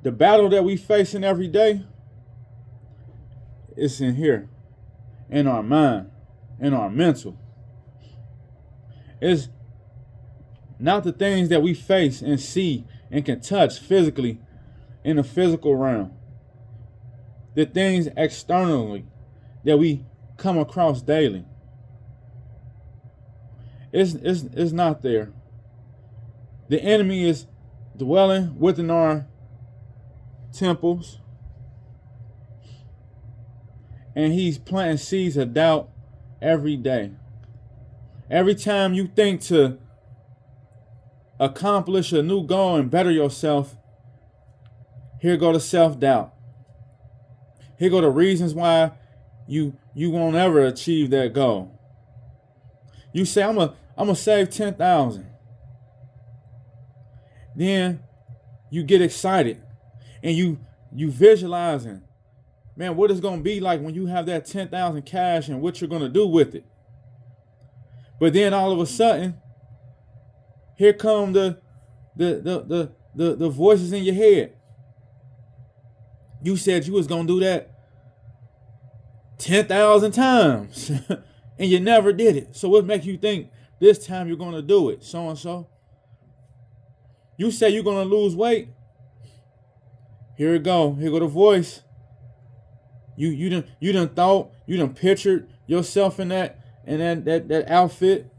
The battle that we facing every day is in here, in our mind, in our mental. It's not the things that we face and see and can touch physically in the physical realm. The things externally that we come across daily. It's not there. The enemy is dwelling within our temples, and he's planting seeds of doubt every day. Every time you think to accomplish a new goal and better yourself, here go the self-doubt. Here go the reasons why you won't ever achieve that goal. You say, I'm gonna save 10,000. Then you get excited and you visualizing, man, what it's gonna be like when you have that 10,000 cash and what you're gonna do with it. But then all of a sudden, here come the voices in your head. You said you was gonna do that 10,000 times and you never did it. So what makes you think this time you're gonna do it? So and so. You say you're gonna lose weight. Here it go. Here go the voice. You done pictured yourself in that outfit.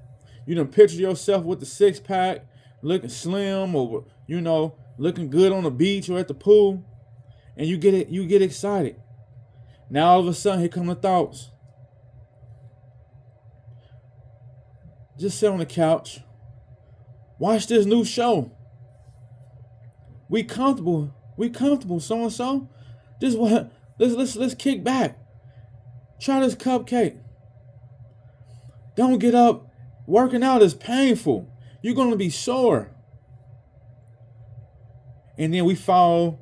You done pictured yourself with the 6-pack, looking slim, or looking good on the beach or at the pool, and you get excited. Now all of a sudden, here come the thoughts. Just sit on the couch. Watch this new show. We comfortable, so and so. This what let's kick back. Try this cupcake. Don't get up. Working out is painful. You're gonna be sore. And then we fall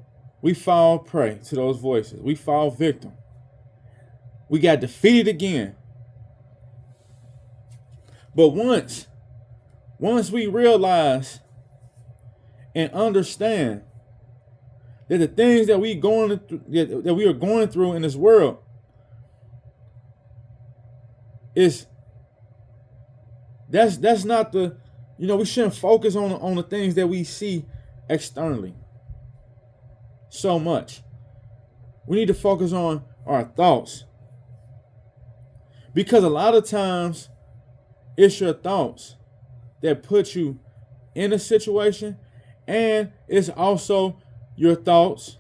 prey to those voices. We fall victim. We got defeated again. But once we realize and understand that the things that we are going through in this world that's not the, we shouldn't focus on the things that we see externally so much. We need to focus on our thoughts, because a lot of times it's your thoughts that put you in a situation, and it's also your thoughts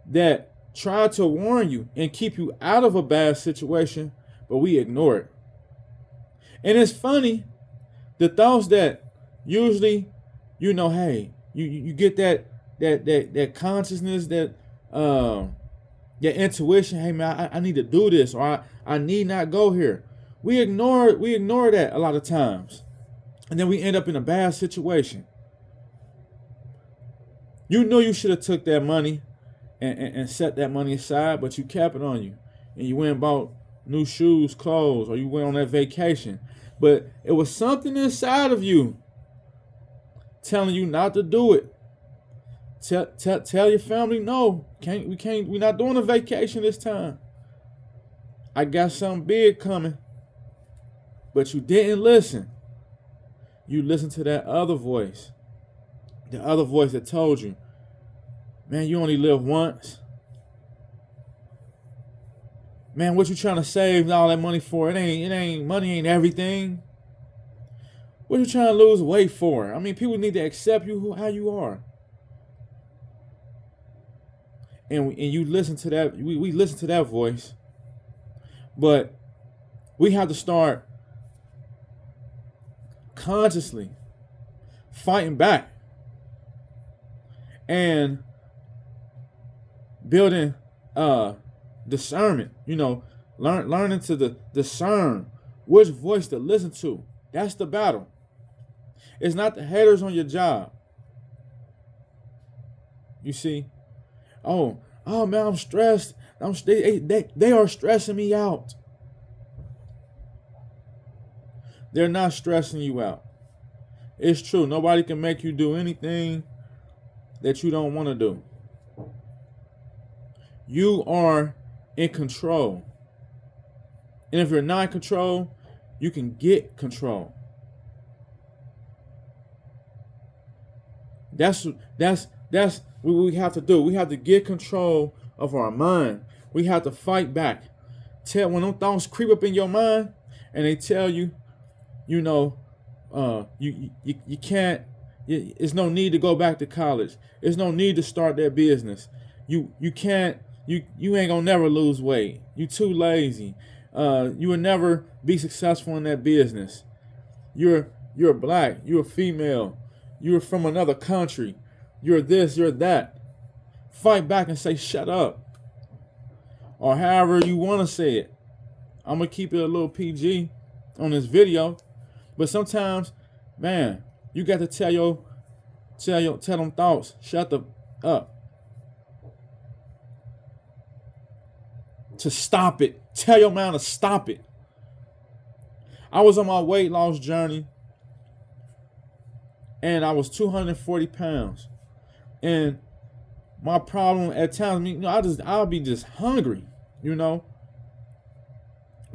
that try to warn you and keep you out of a bad situation, but we ignore it. And it's funny, the thoughts that usually, hey, you get that consciousness, that your intuition, hey man, I need to do this, or I need not go here. We ignore that a lot of times. And then we end up in a bad situation. You know you should have took that money and set that money aside, but you kept it on you. And you went and bought new shoes, clothes, or you went on that vacation. But it was something inside of you telling you not to do it. Tell your family, no, we're not doing a vacation this time. I got something big coming. But you didn't listen. You listened to that other voice. The other voice that told you, man, you only live once. Man, what you trying to save all that money for? Money ain't everything. What you trying to lose weight for? I mean, people need to accept you how you are. And you listen to that. We listen to that voice. But we have to start consciously fighting back and building discernment, learning to discern which voice to listen to. That's the battle. It's not the haters on your job. You see, oh man, I'm stressed. They are stressing me out. They're not stressing you out. It's true. Nobody can make you do anything that you don't want to do. You are in control. And if you're not in control, you can get control. That's what we have to do. We have to get control of our mind. We have to fight back. When those thoughts creep up in your mind and they tell you, you know, you can't. There's no need to go back to college. There's no need to start that business. You can't. You ain't gonna never lose weight. You too lazy. You will never be successful in that business. You're black. You're a female. You're from another country. You're this. You're that. Fight back and say shut up, or however you want to say it. I'm gonna keep it a little PG on this video, but sometimes, man, you got to tell them thoughts, shut the up. To stop it. Tell your mind to stop it. I was on my weight loss journey and I was 240 pounds. And my problem at times, I'll be just hungry, But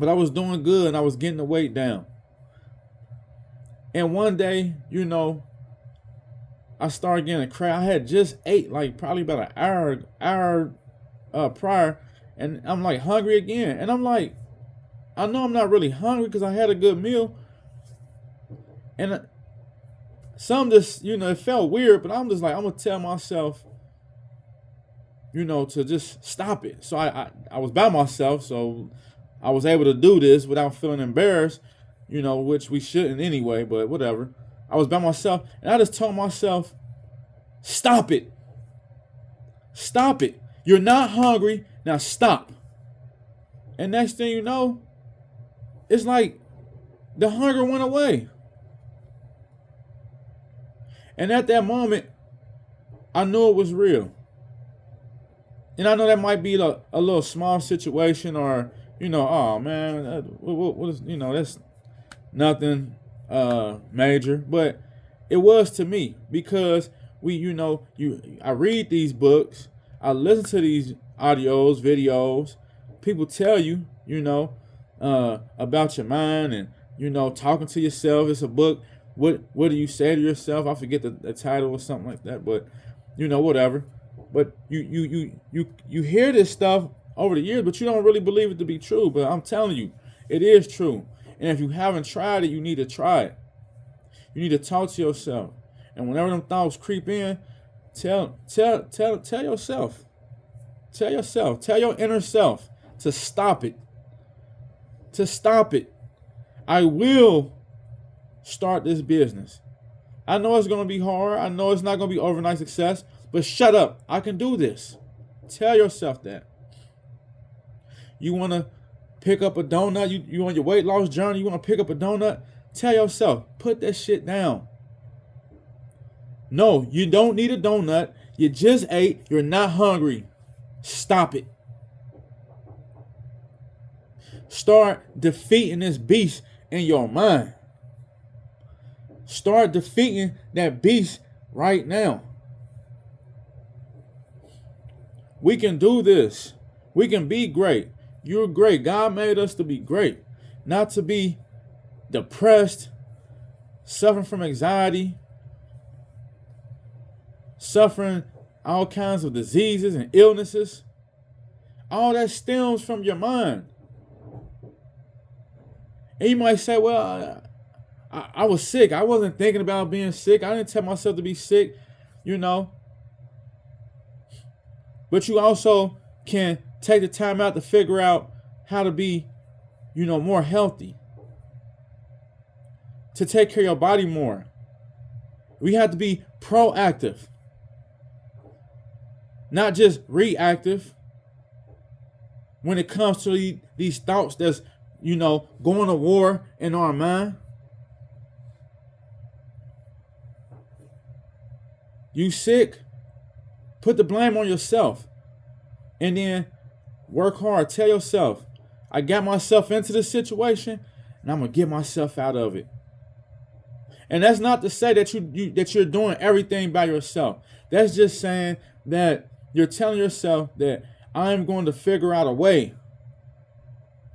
I was doing good and I was getting the weight down. And one day, I started getting a crash. I had just ate probably about an hour prior, and I'm hungry again. And I'm I know I'm not really hungry because I had a good meal. And some just, it felt weird, but I'm just I'm going to tell myself, to just stop it. So I was by myself, so I was able to do this without feeling embarrassed, which we shouldn't anyway, but whatever. I was by myself, and I just told myself, stop it. Stop it. You're not hungry. Now stop. And next thing you know, it's like the hunger went away. And at that moment, I knew it was real. And I know that might be a little small situation, or, oh man, what is, that's nothing major. But it was to me, because I read these books, I listen to these audios, videos. People tell you, about your mind and, talking to yourself. It's a book. What do you say to yourself? I forget the title or something like that, but whatever. But you hear this stuff over the years, but you don't really believe it to be true. But I'm telling you, it is true. And if you haven't tried it, you need to try it. You need to talk to yourself. And whenever them thoughts creep in, tell yourself. Tell yourself. Tell your inner self to stop it. To stop it. I will start this business. I know it's going to be hard. I know it's not going to be overnight success. But shut up. I can do this. Tell yourself that. You want to pick up a donut? You on your weight loss journey? You want to pick up a donut? Tell yourself, put that shit down. No, you don't need a donut. You just ate. You're not hungry. Stop it. Start defeating this beast in your mind. Start defeating that beast right now. We can do this. We can be great. You're great. God made us to be great, not to be depressed, suffering from anxiety, suffering all kinds of diseases and illnesses. All that stems from your mind. And you might say, well, I was sick. I wasn't thinking about being sick. I didn't tell myself to be sick, But you also can take the time out to figure out how to be, more healthy. To take care of your body more. We have to be proactive. Not just reactive. When it comes to these thoughts that's, going to war in our mind. You sick? Put the blame on yourself. And then work hard. Tell yourself, I got myself into this situation and I'm going to get myself out of it. And that's not to say that that you're doing everything by yourself. That's just saying that you're telling yourself that I'm going to figure out a way.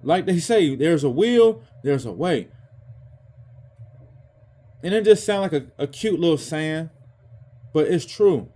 Like they say, there's a will, there's a way. And it just sounds like a cute little saying, but it's true.